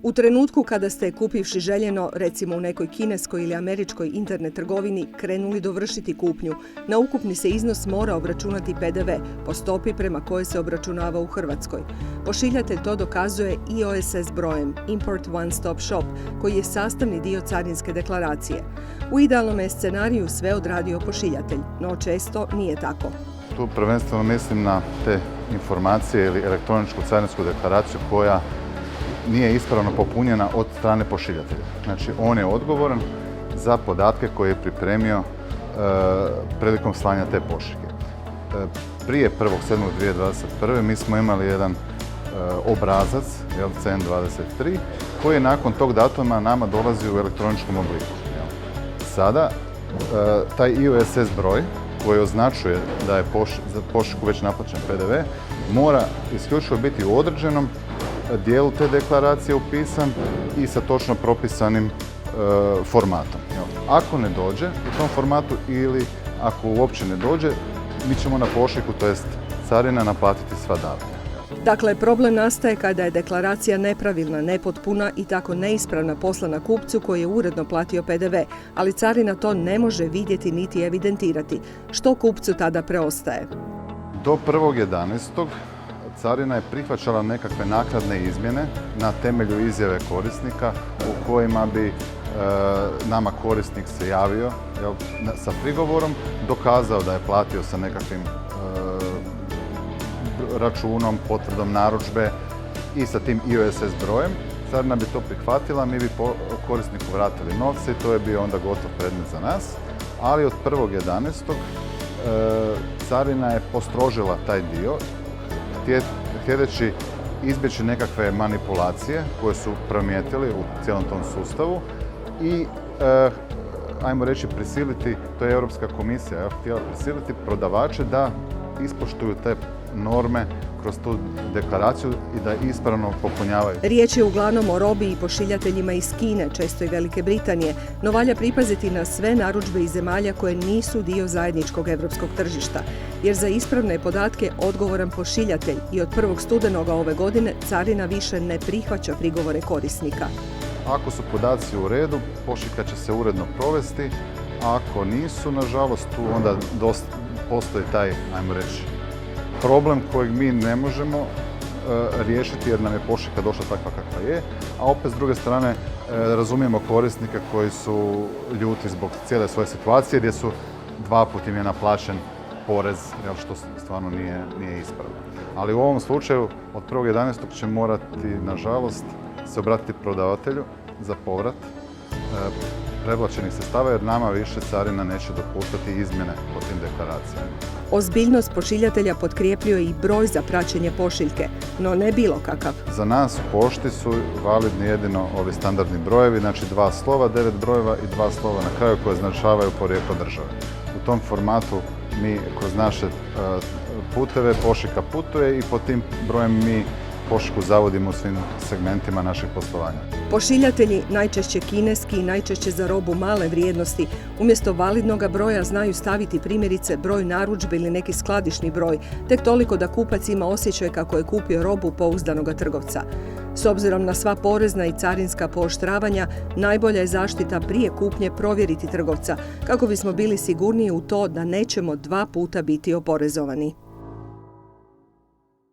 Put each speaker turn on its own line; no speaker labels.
U trenutku kada ste kupivši željeno, recimo u nekoj kineskoj ili američkoj internet trgovini, krenuli dovršiti kupnju, na ukupni se iznos mora obračunati PDV po stopi prema kojoj se obračunava u Hrvatskoj. Pošiljatelj to dokazuje IOSS brojem Import One Stop Shop, koji je sastavni dio carinske deklaracije. U idealnom je scenariju sve odradio pošiljatelj, no često nije tako.
Tu prvenstveno mislim na te informacije ili elektroničku carinsku deklaraciju koja nije ispravno popunjena od strane pošiljatelja. Znači, on je odgovoran za podatke koje je pripremio prilikom slanja te pošiljke. Prije 1.7.2021. mi smo imali jedan obrazac, CN23, koji je nakon tog datuma nama dolazi u elektroničkom obliku. Sada, taj IOSS broj, koji označuje da je za pošiljku već naplaćen PDV, mora isključivo biti u određenom dijelu te deklaracije upisan i sa točno propisanim formatom. Ako ne dođe u tom formatu ili ako uopće ne dođe, mi ćemo na pošiljku, to jest carina, naplatiti sva davanja.
Dakle, problem nastaje kada je deklaracija nepravilna, nepotpuna i tako neispravna poslana kupcu koji je uredno platio PDV, ali carina to ne može vidjeti niti evidentirati. Što kupcu tada preostaje?
Do 1.11. carina je prihvaćala nekakve naknadne izmjene na temelju izjave korisnika u kojima bi nama korisnik se javio sa prigovorom, dokazao da je platio sa nekakvim računom, potvrdom narudžbe i sa tim IOSS brojem. Carina bi to prihvatila, mi bi korisniku vratili novce i to je bio onda gotov predmet za nas. Ali od 1.11. carina je postrožila taj dio, htjedeći izbjeći nekakve manipulacije koje su primijetili u cijelom tom sustavu i ajmo reći prisiliti, to je Europska komisija htjela prisiliti prodavače da ispoštuju te norme kroz tu deklaraciju i da ispravno popunjavaju.
Riječ je uglavnom o robi i pošiljateljima iz Kine, često i Velike Britanije, no valja pripaziti na sve narudžbe iz zemalja koje nisu dio zajedničkog europskog tržišta, jer za ispravne podatke odgovoran pošiljatelj i od 1. studenoga ove godine carina više ne prihvaća prigovore korisnika.
Ako su podaci u redu, pošiljka će se uredno provesti, a ako nisu, nažalost, tu onda postoji taj, ajmo reći, problem kojeg mi ne možemo riješiti jer nam je pošiljka došla takva kakva je, a opet s druge strane razumijemo korisnike koji su ljuti zbog cijele svoje situacije gdje su 2 puta im je naplaćen porez, što stvarno nije ispravno. Ali u ovom slučaju od 1.11. će morati, nažalost, se obratiti prodavatelju za povrat prevlačenih sredstava jer nama više carina neće dopuštati izmjene po tim deklaracijama.
Ozbiljnost pošiljatelja potkrepljuje i broj za praćenje pošiljke, no ne bilo kakav.
Za nas u pošti su validni jedino ovi standardni brojevi, znači 2 slova, 9 brojeva i 2 slova na kraju koje označavaju porijeklo države. U tom formatu mi kroz naše puteve pošiljka putuje i po tim brojem mi pošiljku zavodimo u svim segmentima našeg poslovanja.
Pošiljatelji, najčešće kineski i najčešće za robu male vrijednosti, umjesto validnog broja znaju staviti primjerice broj narudžbe ili neki skladišni broj, tek toliko da kupac ima osjećaj kako je kupio robu pouzdanog trgovca. S obzirom na sva porezna i carinska pooštravanja, najbolja je zaštita prije kupnje provjeriti trgovca, kako bismo bili sigurniji u to da nećemo 2 puta biti oporezovani.